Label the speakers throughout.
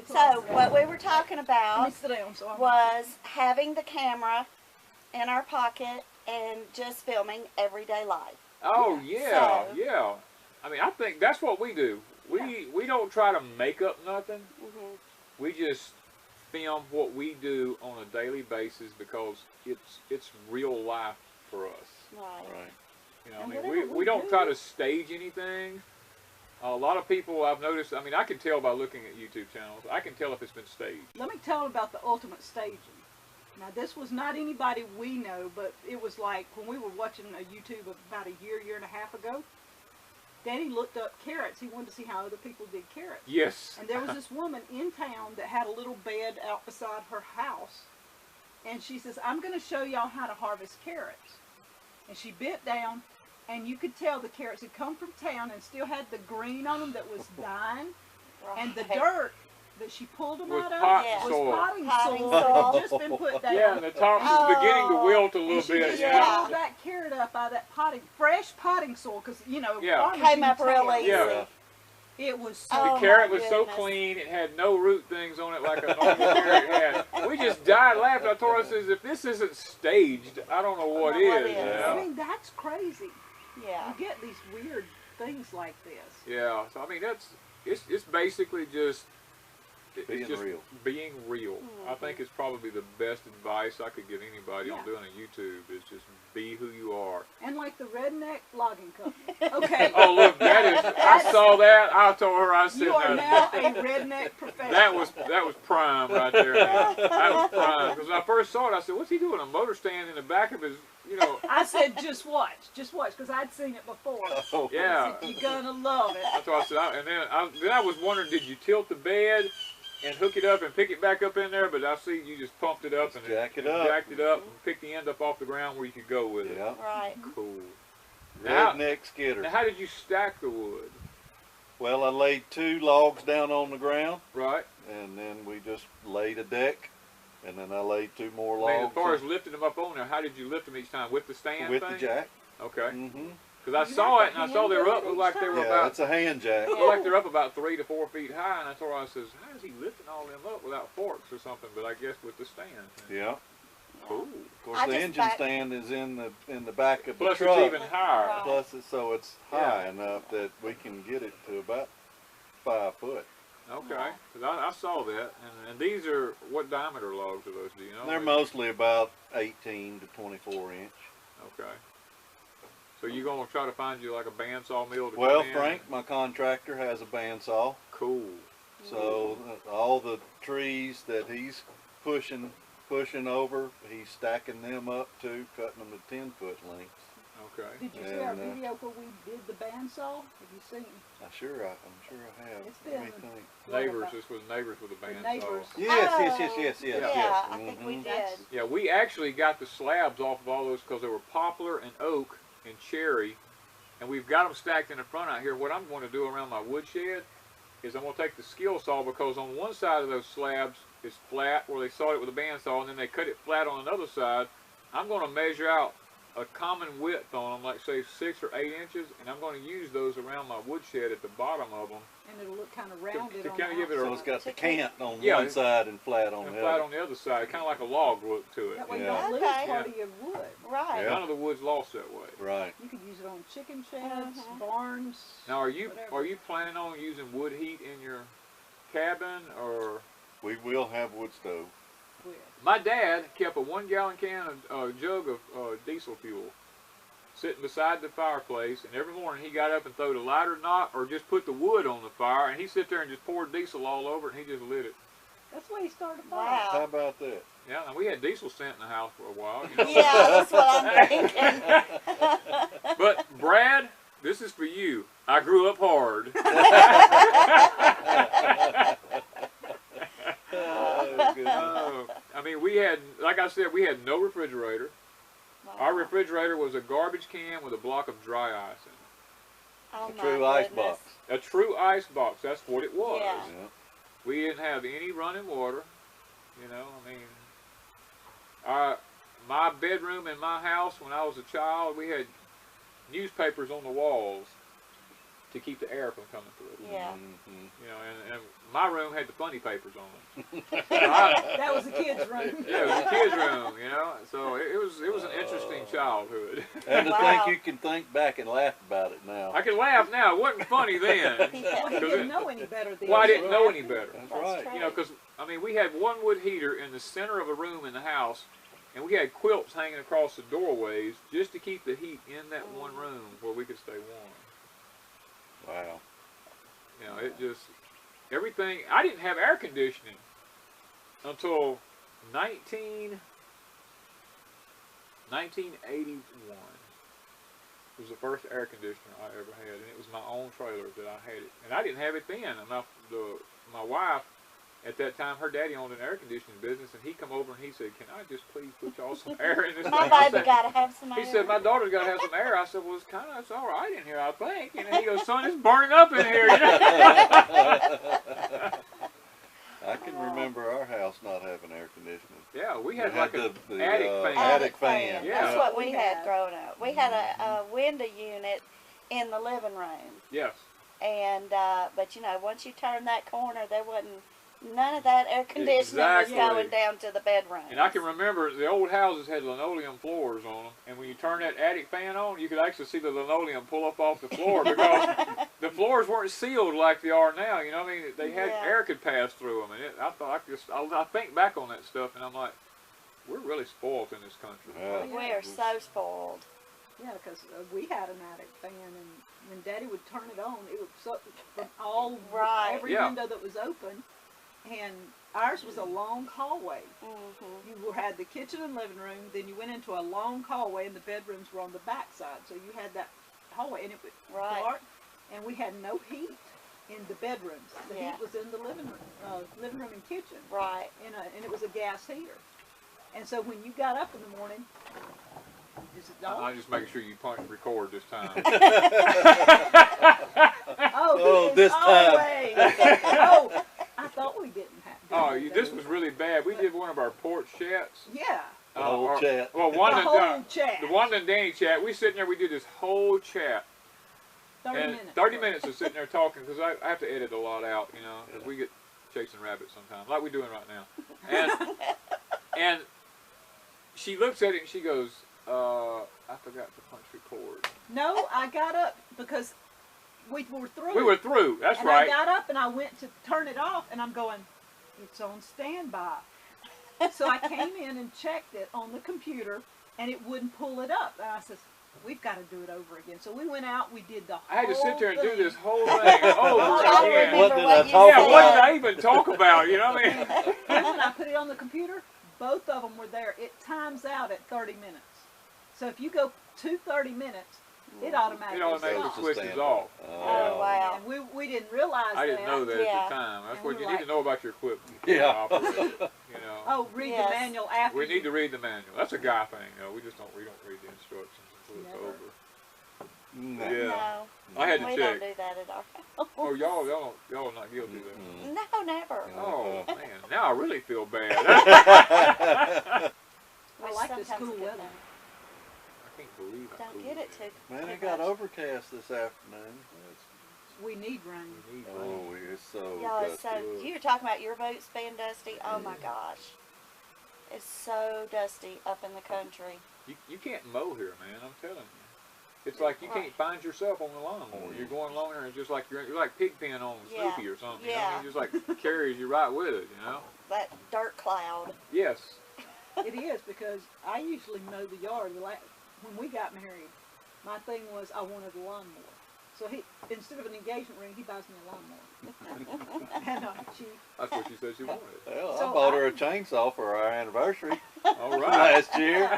Speaker 1: So what we were talking
Speaker 2: Let
Speaker 1: about
Speaker 2: me sit down so
Speaker 1: was having the camera in our pocket and just filming everyday life.
Speaker 3: Oh yeah,
Speaker 1: So-
Speaker 3: yeah. I mean, I think that's what we do. We don't try to make up nothing.
Speaker 1: Mhm.
Speaker 3: We just film what we do on a daily basis because it's real life for us.
Speaker 1: Right.
Speaker 4: Right.
Speaker 3: You know,
Speaker 2: And
Speaker 3: I mean,
Speaker 2: whatever
Speaker 3: we
Speaker 2: we
Speaker 3: don't
Speaker 2: do-
Speaker 3: try to stage anything. A lot of people I've noticed. I mean, I can tell by looking at YouTube channels. I can tell if it's been staged.
Speaker 2: Let me tell about the ultimate staging. Now, this was not anybody we know, but it was like when we were watching a YouTube about a year and a half ago. Daddy looked up carrots. He wanted to see how other people did carrots.
Speaker 3: Yes.
Speaker 2: And there was this woman in town that had a little bed out beside her house. And she says, I'm going to show y'all how to harvest carrots. And she bent down, and you could tell the carrots had come from town and still had the green on them that was dying. And the
Speaker 1: Right.
Speaker 2: dirt that she pulled them
Speaker 3: Was
Speaker 2: out of
Speaker 3: pot
Speaker 1: Yeah.
Speaker 2: was
Speaker 3: soil.
Speaker 2: potting
Speaker 1: Potting
Speaker 2: soil
Speaker 1: soil.
Speaker 2: that had just been put down.
Speaker 3: Yeah, and the top was beginning to wilt a
Speaker 2: And
Speaker 3: little
Speaker 2: she
Speaker 3: bit.
Speaker 2: just
Speaker 1: Yeah.
Speaker 2: pulled that carrot up out of that fresh potting soil, because, you know,
Speaker 3: Yeah.
Speaker 2: farmers
Speaker 1: Came
Speaker 2: in
Speaker 1: up real
Speaker 2: town,
Speaker 1: easy.
Speaker 3: Yeah.
Speaker 2: It was so
Speaker 1: Oh,
Speaker 3: The carrot
Speaker 1: my
Speaker 3: was so
Speaker 1: goodness.
Speaker 3: clean, it had no root things on it like a normal carrot had. We just died laughing. I told her, I says, if this isn't staged, I don't know what
Speaker 1: I don't know what
Speaker 3: is.
Speaker 1: is.
Speaker 3: you
Speaker 2: I
Speaker 3: know?
Speaker 2: mean, that's crazy.
Speaker 1: Yeah.
Speaker 2: You get these weird things like this.
Speaker 3: Yeah, so I mean, it's basically just
Speaker 4: Being real.
Speaker 3: Being real. I think it's probably the best advice I could give anybody on
Speaker 2: Yeah.
Speaker 3: doing a YouTube is just be who you are.
Speaker 2: And like the redneck logging company. Okay.
Speaker 3: Oh look, that is. I saw that. I told her. I said
Speaker 2: You are now
Speaker 3: that.
Speaker 2: a redneck professional.
Speaker 3: That was prime right there. Man. That was prime. Because when I first saw it, I said, "What's he doing? A motor stand in the back of his, you know?"
Speaker 2: I said, just watch, because I'd seen it before.
Speaker 4: Oh,
Speaker 3: Yeah.
Speaker 2: You're gonna love it.
Speaker 3: That's what I said. And then I was wondering, did you tilt the bed and hook it up and pick it back up in there? But I see you just pumped it up
Speaker 4: Just
Speaker 3: and
Speaker 4: jack it up.
Speaker 3: jacked it up and picked the end up off the ground where you could go with it.
Speaker 4: Yeah.
Speaker 1: Right.
Speaker 3: Cool. Now,
Speaker 4: Redneck skidder.
Speaker 3: now, how did you stack the wood?
Speaker 4: Well, I laid 2 logs down on the ground,
Speaker 3: Right.
Speaker 4: and then we just laid a deck, and then I laid 2 more
Speaker 3: I
Speaker 4: logs
Speaker 3: mean, as far as lifting them up on there, how did you lift them each time? With the stand
Speaker 4: with
Speaker 3: thing?
Speaker 4: the jack.
Speaker 3: Okay.
Speaker 4: Mm-hmm.
Speaker 3: Because I
Speaker 2: You
Speaker 3: saw
Speaker 2: have
Speaker 3: it,
Speaker 2: to
Speaker 3: and I saw they were up,
Speaker 2: hand
Speaker 3: looked like they were
Speaker 4: Yeah,
Speaker 3: about,
Speaker 4: it's a hand jack.
Speaker 3: looked like they're up about 3 to 4 feet high, and I told her, I says, how is he lifting all them up without forks or something? But I guess with the stand.
Speaker 4: Yeah.
Speaker 3: Cool.
Speaker 4: Of course,
Speaker 1: I
Speaker 4: the
Speaker 1: just
Speaker 4: engine
Speaker 1: back-
Speaker 4: stand is in the back of the
Speaker 3: Plus
Speaker 4: truck.
Speaker 3: it's even higher.
Speaker 1: Right.
Speaker 4: Plus, so it's
Speaker 3: Yeah.
Speaker 4: high enough that we can get it to about 5 foot.
Speaker 3: Okay. 'Cause I saw that. And these are, what diameter logs are those, do you know?
Speaker 4: They're mostly about 18 to 24 inch.
Speaker 3: Okay. So you're going to try to find you like a bandsaw mill to
Speaker 4: Well,
Speaker 3: come in?
Speaker 4: Frank, my contractor, has a bandsaw.
Speaker 3: Cool.
Speaker 4: So all the trees that he's pushing over, he's stacking them up too, cutting them to 10-foot lengths.
Speaker 3: Okay.
Speaker 2: Did you see our
Speaker 4: And,
Speaker 2: video where we did the bandsaw? Have you seen?
Speaker 4: I'm sure I have.
Speaker 2: It's
Speaker 4: Let me
Speaker 2: been-
Speaker 4: think.
Speaker 3: Neighbors, this was neighbors with a
Speaker 2: The
Speaker 3: bandsaw.
Speaker 2: neighbors.
Speaker 4: Yes.
Speaker 1: Yeah, I think we
Speaker 4: Mhm.
Speaker 1: did.
Speaker 3: Yeah, we actually got the slabs off of all those because they were poplar and oak and cherry, and we've got them stacked in the front out here. What I'm going to do around my woodshed is I'm going to take the skill saw, because on one side of those slabs is flat where they sawed it with a bandsaw, and then they cut it flat on another side. I'm going to measure out a common width on them, like say 6 or 8 inches, and I'm going to use those around my woodshed at the bottom of them,
Speaker 2: And it'll look kind of rounded
Speaker 3: to
Speaker 2: on
Speaker 3: kinda
Speaker 2: the
Speaker 3: give it a-
Speaker 4: So it's got the cant on
Speaker 3: Yeah,
Speaker 4: one side and flat on
Speaker 3: and
Speaker 4: the
Speaker 3: flat
Speaker 4: other.
Speaker 3: on the other side, kind of like a log look to it.
Speaker 2: That way you
Speaker 4: Yeah.
Speaker 2: don't lose
Speaker 1: Okay.
Speaker 2: part of your wood.
Speaker 1: Right.
Speaker 4: Yeah.
Speaker 3: None of the wood's lost that way.
Speaker 4: Right.
Speaker 2: You could use it on chicken sheds,
Speaker 1: Mhm.
Speaker 2: barns.
Speaker 3: Now, are you
Speaker 2: whatever.
Speaker 3: planning on using wood heat in your cabin, or?
Speaker 4: We will have wood stove.
Speaker 2: With.
Speaker 3: My dad kept a 1-gallon jug of diesel fuel sitting beside the fireplace, and every morning he got up and threw the lighter knot or just put the wood on the fire, and he sit there and just poured diesel all over it, and he just lit it.
Speaker 2: That's the way he started a fire.
Speaker 1: Wow.
Speaker 4: How about that?
Speaker 3: Yeah, now we had diesel scent in the house for a while. You know?
Speaker 1: Yeah, that's what I'm thinking.
Speaker 3: But Brad, this is for you. I grew up hard.
Speaker 4: Oh, goodness.
Speaker 3: I mean, we had, like I said, we had no refrigerator. Our
Speaker 1: Wow.
Speaker 3: refrigerator was a garbage can with a block of dry ice in it.
Speaker 1: Oh
Speaker 4: A
Speaker 1: my
Speaker 4: true ice
Speaker 1: goodness.
Speaker 4: box.
Speaker 3: A true ice box. That's what it was.
Speaker 1: Yeah.
Speaker 4: Yeah.
Speaker 3: We didn't have any running water. You know, I mean, my bedroom in my house when I was a child, we had newspapers on the walls. to keep the air from coming through.
Speaker 1: Yeah.
Speaker 4: Mhm.
Speaker 3: You know, and my room had the funny papers on it.
Speaker 2: That was the kids' room.
Speaker 3: Yeah, it was a kid's room, you know. So it was an interesting childhood.
Speaker 4: And to
Speaker 1: Wow.
Speaker 4: think you can think back and laugh about it now.
Speaker 3: I can laugh now. It wasn't funny then.
Speaker 2: Well, he
Speaker 3: 'Cause
Speaker 2: didn't
Speaker 3: it-
Speaker 2: know any better then.
Speaker 3: Well, I didn't
Speaker 4: right.
Speaker 3: know any better.
Speaker 4: That's
Speaker 1: That's
Speaker 4: right.
Speaker 1: true.
Speaker 3: You know, because I mean, we had one wood heater in the center of a room in the house, and we had quilts hanging across the doorways just to keep the heat in that one room where we could stay warm.
Speaker 4: Wow.
Speaker 3: You know, it just everything. I didn't have air conditioning until 1981. It was the first air conditioner I ever had, and it was my own trailer that I had it. And I didn't have it then. And my wife, at that time, her daddy owned an air conditioning business, and he come over and he said, "Can I just please put y'all some air in this
Speaker 1: My
Speaker 3: thing?" I
Speaker 1: baby
Speaker 3: said-
Speaker 1: got to have some air.
Speaker 3: He said, "My daughter's got to have some air." I said, "Well, it's all right in here, I think." And he goes, "Son, it's burning up in here." You know?
Speaker 4: I can remember our house not having air conditioning.
Speaker 3: Yeah, we
Speaker 4: We
Speaker 3: had like
Speaker 4: had
Speaker 3: a
Speaker 4: the,
Speaker 3: attic fan.
Speaker 4: attic fan.
Speaker 3: Yeah.
Speaker 1: That's what we
Speaker 2: We
Speaker 1: had
Speaker 2: had.
Speaker 1: growing up. We had a window unit in the living room.
Speaker 3: Yes.
Speaker 1: And, but you know, once you turn that corner, there wasn't none of that air conditioning
Speaker 3: Exactly.
Speaker 1: was going down to the bedroom.
Speaker 3: And I can remember the old houses had linoleum floors on them, and when you turn that attic fan on, you could actually see the linoleum pull up off the floor because the floors weren't sealed like they are now. You know what I mean? They had
Speaker 1: Yeah.
Speaker 3: air could pass through them, and I thought I think back on that stuff, and I'm like, we're really spoiled in this country.
Speaker 4: Yeah.
Speaker 1: We are so spoiled.
Speaker 2: Yeah, because we had an attic fan, and when Daddy would turn it on, it would suck from all
Speaker 1: Right.
Speaker 2: every
Speaker 3: Yeah.
Speaker 2: window that was open. And ours was a long hallway.
Speaker 1: Mm-hmm.
Speaker 2: You had the kitchen and living room, then you went into a long hallway, and the bedrooms were on the back side. So you had that hallway, and it was
Speaker 1: Right.
Speaker 2: dark, and we had no heat in the bedrooms. The
Speaker 1: Yeah.
Speaker 2: heat was in the living room and kitchen,
Speaker 1: Right.
Speaker 2: and it was a gas heater. And so when you got up in the morning, is it dark?
Speaker 3: I just make sure you punch record this time.
Speaker 2: Oh,
Speaker 4: this time.
Speaker 2: always. Oh, I thought we didn't have.
Speaker 3: Oh, this was really bad. We did one of our porch chats.
Speaker 2: Yeah,
Speaker 4: The whole
Speaker 3: or-
Speaker 4: chat.
Speaker 3: Well,
Speaker 2: the
Speaker 3: one
Speaker 2: whole
Speaker 3: and
Speaker 2: chat.
Speaker 3: the one and Danny chat. We sitting there. We did this whole chat.
Speaker 2: 30
Speaker 3: And
Speaker 2: minutes.
Speaker 3: 30 minutes of sitting there talking because I have to edit a lot out, you know, because we get chasing rabbits sometimes, like we're doing right now. And she looks at it and she goes, I forgot to punch record.
Speaker 2: No, I got up because we were through.
Speaker 3: We were through. That's
Speaker 2: and
Speaker 3: right.
Speaker 2: I got up and I went to turn it off, and I'm going, it's on standby. So I came in and checked it on the computer, and it wouldn't pull it up. And I said, we've got to do it over again. So we went out, we did the whole
Speaker 3: I had to sit there and do
Speaker 2: thing.
Speaker 3: this whole thing over
Speaker 1: I
Speaker 3: again.
Speaker 1: remember
Speaker 4: What did
Speaker 1: what
Speaker 4: I
Speaker 1: you
Speaker 4: talk
Speaker 3: Yeah, what
Speaker 1: said.
Speaker 3: did I even talk about? You know what I mean?
Speaker 2: And when I put it on the computer, both of them were there. It times out at 30 minutes. So if you go to 30 minutes, it automatically
Speaker 3: It automatically
Speaker 2: stops.
Speaker 3: switches
Speaker 4: Stand
Speaker 3: off.
Speaker 1: Oh, wow.
Speaker 2: And we didn't realize
Speaker 3: I didn't know that
Speaker 1: Yeah.
Speaker 3: at the time. That's
Speaker 2: And
Speaker 3: what
Speaker 2: we
Speaker 3: you
Speaker 2: were
Speaker 3: need to
Speaker 2: like-
Speaker 3: know about your equipment.
Speaker 4: Yeah.
Speaker 3: Operate it, you know.
Speaker 2: Oh, read
Speaker 1: Yes.
Speaker 2: the manual after.
Speaker 3: We
Speaker 2: you-
Speaker 3: need to read the manual. That's a guy thing, though. We don't read the instructions until it's
Speaker 2: Never.
Speaker 3: over.
Speaker 4: No.
Speaker 3: Yeah.
Speaker 1: No.
Speaker 3: I had to
Speaker 1: We
Speaker 3: check.
Speaker 1: don't do that at our house.
Speaker 3: Oh, y'all are not guilty of that.
Speaker 4: Mm-mm.
Speaker 1: No, never.
Speaker 3: Oh man, now I really feel bad.
Speaker 2: I
Speaker 1: Which
Speaker 2: like the
Speaker 1: sometimes
Speaker 2: school
Speaker 1: a good
Speaker 2: weather.
Speaker 1: thing.
Speaker 3: I can't believe I
Speaker 1: Don't
Speaker 3: told
Speaker 1: get
Speaker 3: you
Speaker 1: it
Speaker 3: that.
Speaker 1: too.
Speaker 4: Man,
Speaker 1: too
Speaker 4: it got
Speaker 1: much.
Speaker 4: overcast this afternoon.
Speaker 2: We need rain.
Speaker 3: We need
Speaker 4: Oh,
Speaker 3: rain.
Speaker 4: it's so
Speaker 1: Y'all, it's so,
Speaker 4: dusty.
Speaker 1: you were talking about your boots being dusty. Oh my gosh. It's so dusty up in the country.
Speaker 3: You can't mow here, man. I'm telling you. It's like you can't find yourself on the lawnmower. You're going along there and it's just like you're like Pigpen on
Speaker 1: Yeah.
Speaker 3: Snoopy or something.
Speaker 1: Yeah.
Speaker 3: You know what I mean? Just like carries you right with it. You know.
Speaker 1: That dirt cloud.
Speaker 3: Yes.
Speaker 2: It is, because I usually mow the yard. When we got married, my thing was I wanted a lawnmower. So he, instead of an engagement ring, he buys me a lawnmower. And she,
Speaker 3: That's what she said she wanted.
Speaker 4: Well,
Speaker 2: So
Speaker 4: I bought her
Speaker 2: I-
Speaker 4: a chainsaw for our anniversary
Speaker 3: All right.
Speaker 4: last year.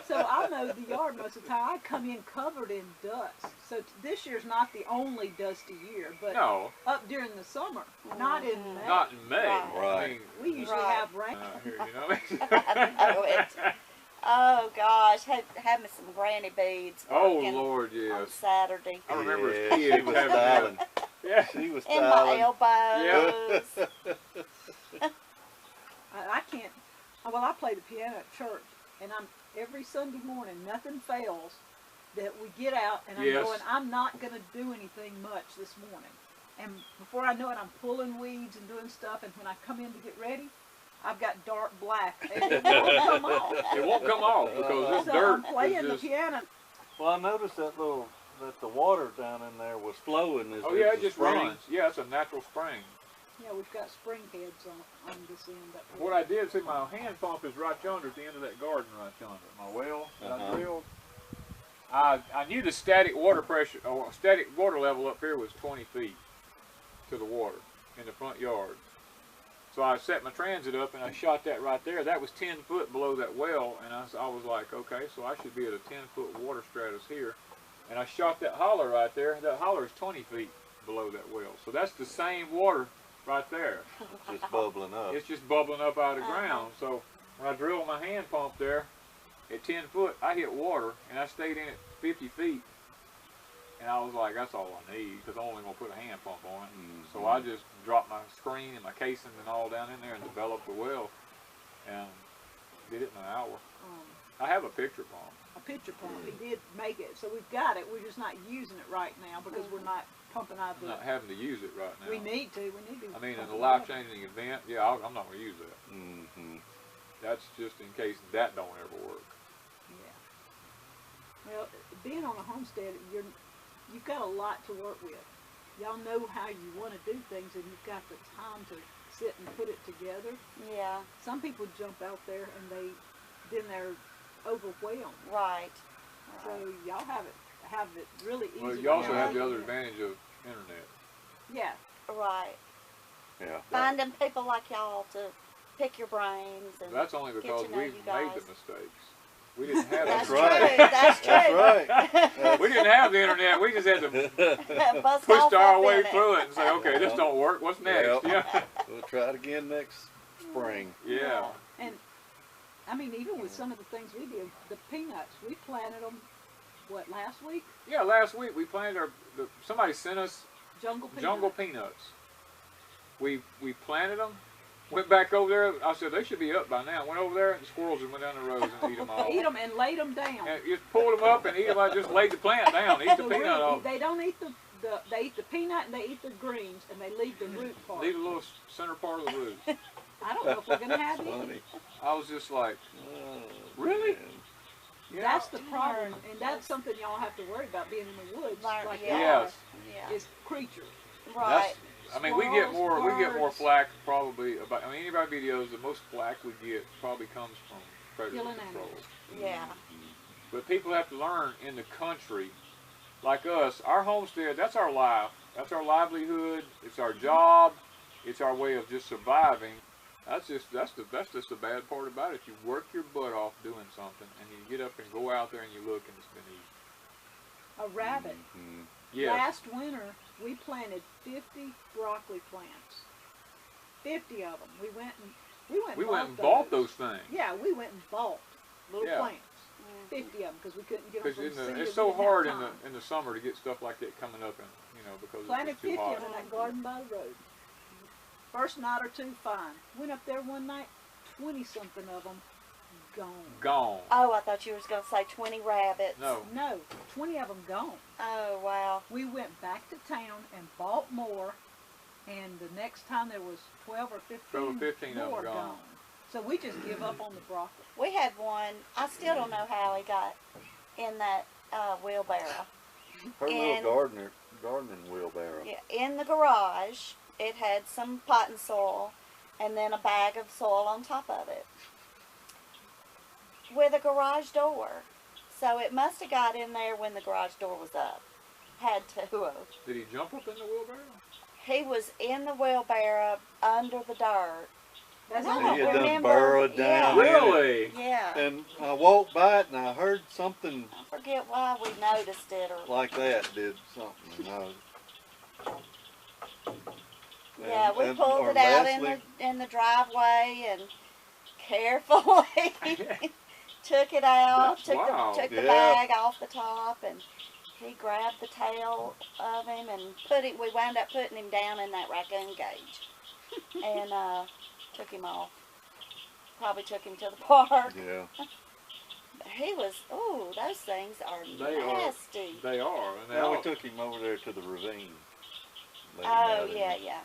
Speaker 2: so I mowed the yard most of the time. I come in covered in dust. So this year's not the only dusty year, but
Speaker 3: No,
Speaker 2: up during the summer, not in May.
Speaker 3: not in May.
Speaker 1: Right.
Speaker 3: I mean,
Speaker 2: We usually
Speaker 1: Right.
Speaker 2: have rain.
Speaker 3: here, you know.
Speaker 1: I know it. Oh gosh, had me some granny beads
Speaker 3: Oh
Speaker 1: working
Speaker 3: Lord,
Speaker 1: on
Speaker 3: yes.
Speaker 1: Saturday.
Speaker 3: I remember
Speaker 4: Yeah,
Speaker 3: as
Speaker 4: she
Speaker 3: kids
Speaker 4: was
Speaker 3: having
Speaker 4: styling.
Speaker 3: Yeah.
Speaker 4: She was
Speaker 1: In my
Speaker 4: styling.
Speaker 1: elbows.
Speaker 2: I can't. Well, I play the piano at church, and I'm every Sunday morning. Nothing fails. that we get out and I'm
Speaker 3: Yes.
Speaker 2: going, I'm not going to do anything much this morning. And before I know it, I'm pulling weeds and doing stuff. And when I come in to get ready, I've got dark black. And it won't come off.
Speaker 3: It won't come off because this
Speaker 2: So
Speaker 3: dirt
Speaker 2: I'm playing
Speaker 3: is
Speaker 2: the
Speaker 3: just.
Speaker 2: piano.
Speaker 4: Well, I noticed that the water down in there was flowing.
Speaker 3: Oh yeah, it
Speaker 4: a
Speaker 3: just
Speaker 4: spring?
Speaker 3: runs. Yeah, it's a natural spring.
Speaker 2: Yeah, we've got spring heads on this end. Up here.
Speaker 3: What I did, see, my hand pump is right yonder at the end of that garden right yonder. My well that I drilled. I knew the static water pressure or static water level up here was 20 feet to the water in the front yard. So I set my transit up and I shot that right there. That was 10 foot below that well, and I was like, okay, so I should be at a 10-foot water stratus here. And I shot that holler right there. That holler is 20 feet below that well. So that's the same water right there.
Speaker 4: Just bubbling up.
Speaker 3: It's just bubbling up out of the ground. So when I drilled my hand pump there at 10 foot, I hit water and I stayed in it 50 feet. And I was like, that's all I need because I'm only going to put a hand pump on it. So I just dropped my screen and my casing and all down in there and developed the well and did it in an hour. I have a picture pump.
Speaker 2: A pitcher pump. He did make it, so we've got it. We're just not using it right now because we're not pumping out
Speaker 3: I'm
Speaker 2: the.
Speaker 3: not having to use it right now.
Speaker 2: We need to. We need to.
Speaker 3: I mean, in
Speaker 2: pump
Speaker 3: a
Speaker 2: it up.
Speaker 3: life-changing event, yeah, I'm not going to use that. That's just in case that don't ever work.
Speaker 2: Yeah. Well, being on a homestead, you've got a lot to work with. Y'all know how you want to do things, and you've got the time to sit and put it together.
Speaker 1: Yeah,
Speaker 2: Some people jump out there and they're overwhelmed.
Speaker 1: right.
Speaker 2: So y'all have it really easy.
Speaker 3: Well, you also
Speaker 2: now.
Speaker 3: have the other advantage of internet.
Speaker 2: Yeah.
Speaker 1: Right.
Speaker 4: Yeah.
Speaker 1: Finding people like y'all to pick your brains and
Speaker 3: That's only
Speaker 1: get
Speaker 3: because
Speaker 1: to know
Speaker 3: we've
Speaker 1: you
Speaker 3: made
Speaker 1: guys.
Speaker 3: the mistakes. We didn't have
Speaker 1: That's
Speaker 3: the
Speaker 1: true.
Speaker 4: right.
Speaker 1: That's true.
Speaker 4: That's
Speaker 3: We didn't have the internet. We just had to
Speaker 1: Bust
Speaker 3: push
Speaker 1: off
Speaker 3: our
Speaker 1: up
Speaker 3: way
Speaker 1: in it.
Speaker 3: through it and say, okay, this don't work. What's next?
Speaker 4: Yep.
Speaker 3: Yeah.
Speaker 4: We'll try it again next spring.
Speaker 3: Yeah.
Speaker 2: And I mean, even with some of the things we did, the peanuts, we planted them. What, last week?
Speaker 3: Yeah. Last week we planted somebody sent us
Speaker 2: Jungle peanuts.
Speaker 3: jungle peanuts. We planted them. Went back over there. I said they should be up by now. Went over there. And the squirrels just went down the road and eat them all.
Speaker 2: Eat them and laid them down.
Speaker 3: And just pulled them up and eat them. I just laid the plant down. Eat the
Speaker 2: The
Speaker 3: peanut
Speaker 2: root,
Speaker 3: off.
Speaker 2: they don't eat they eat the peanut and they eat the greens and they leave the root part.
Speaker 3: Leave a little center part of the root.
Speaker 2: I don't know if we're gonna have
Speaker 4: That's
Speaker 2: any.
Speaker 4: funny.
Speaker 3: I was just like,
Speaker 4: Oh,
Speaker 3: Really?
Speaker 4: man.
Speaker 3: yeah.
Speaker 2: That's the problem, and that's something y'all have to worry about being in the woods
Speaker 1: Like,
Speaker 2: like
Speaker 1: yeah.
Speaker 2: y'all
Speaker 3: Yes.
Speaker 1: Yeah.
Speaker 2: is creatures.
Speaker 1: Right.
Speaker 3: I mean, we get more
Speaker 2: Birds.
Speaker 3: flack probably about. I mean, any of our videos, the most flack we get probably comes from predator
Speaker 2: Killing
Speaker 3: control.
Speaker 2: animals.
Speaker 1: Yeah.
Speaker 3: But people have to learn in the country, like us, our homestead. That's our life. That's our livelihood. It's our job. It's our way of just surviving. That's just the bad part about it. You work your butt off doing something, and you get up and go out there and you look, and it's been easy.
Speaker 2: A rabbit.
Speaker 3: Yes.
Speaker 2: Last winter, we planted 50 broccoli plants. 50 of them. We went and
Speaker 3: bought those things.
Speaker 2: Yeah, we went and bought little
Speaker 3: Yeah.
Speaker 2: plants. 50 of them because we couldn't get them
Speaker 3: Because
Speaker 2: from seed.
Speaker 3: it's so hard in the summer to get stuff like that coming up, and because
Speaker 2: Planted
Speaker 3: it's too
Speaker 2: 50
Speaker 3: hot.
Speaker 2: of them in that garden by the road. First night or two, fine. Went up there one night, 20-something of them gone.
Speaker 3: Gone.
Speaker 1: Oh, I thought you was going to say 20 rabbits.
Speaker 3: No.
Speaker 2: No, 20 of them gone.
Speaker 1: Oh, wow.
Speaker 2: We went back to town and bought more, and the next time there was 12 or 15,
Speaker 3: 12 or 15 of them
Speaker 2: more
Speaker 3: gone.
Speaker 2: So we just give up on the broccoli.
Speaker 1: We had one. I still don't know how he got in that wheelbarrow.
Speaker 4: Her
Speaker 1: And-
Speaker 4: little gardening wheelbarrow.
Speaker 1: Yeah, in the garage, it had some potting soil and then a bag of soil on top of it with a garage door. So it must have got in there when the garage door was up. Had to have.
Speaker 3: Did he jump up in the wheelbarrow?
Speaker 1: He was in the wheelbarrow under the dirt.
Speaker 2: That's
Speaker 1: And I
Speaker 2: all.
Speaker 1: don't
Speaker 4: He had done
Speaker 1: remember.
Speaker 4: burrowed down.
Speaker 1: Yeah.
Speaker 3: Really?
Speaker 1: Yeah.
Speaker 4: And I walked by it and I heard something
Speaker 1: I forget why we noticed it or.
Speaker 4: like that did something. And
Speaker 1: Yeah, we pulled
Speaker 4: or
Speaker 1: it out
Speaker 4: Leslie-
Speaker 1: in the driveway and carefully took it out,
Speaker 3: That's
Speaker 1: took
Speaker 3: wild.
Speaker 1: the
Speaker 4: Yeah.
Speaker 1: bag off the top, and he grabbed the tail of him and we wound up putting him down in that raccoon cage and took him off. Probably took him to the park.
Speaker 4: Yeah.
Speaker 1: He was, oh, those things are
Speaker 3: They are.
Speaker 1: nasty.
Speaker 3: They are. And they
Speaker 4: Now we
Speaker 3: all,
Speaker 4: took him over there to the ravine. Let him
Speaker 1: Oh,
Speaker 4: out in
Speaker 1: yeah,
Speaker 4: the-
Speaker 1: yeah.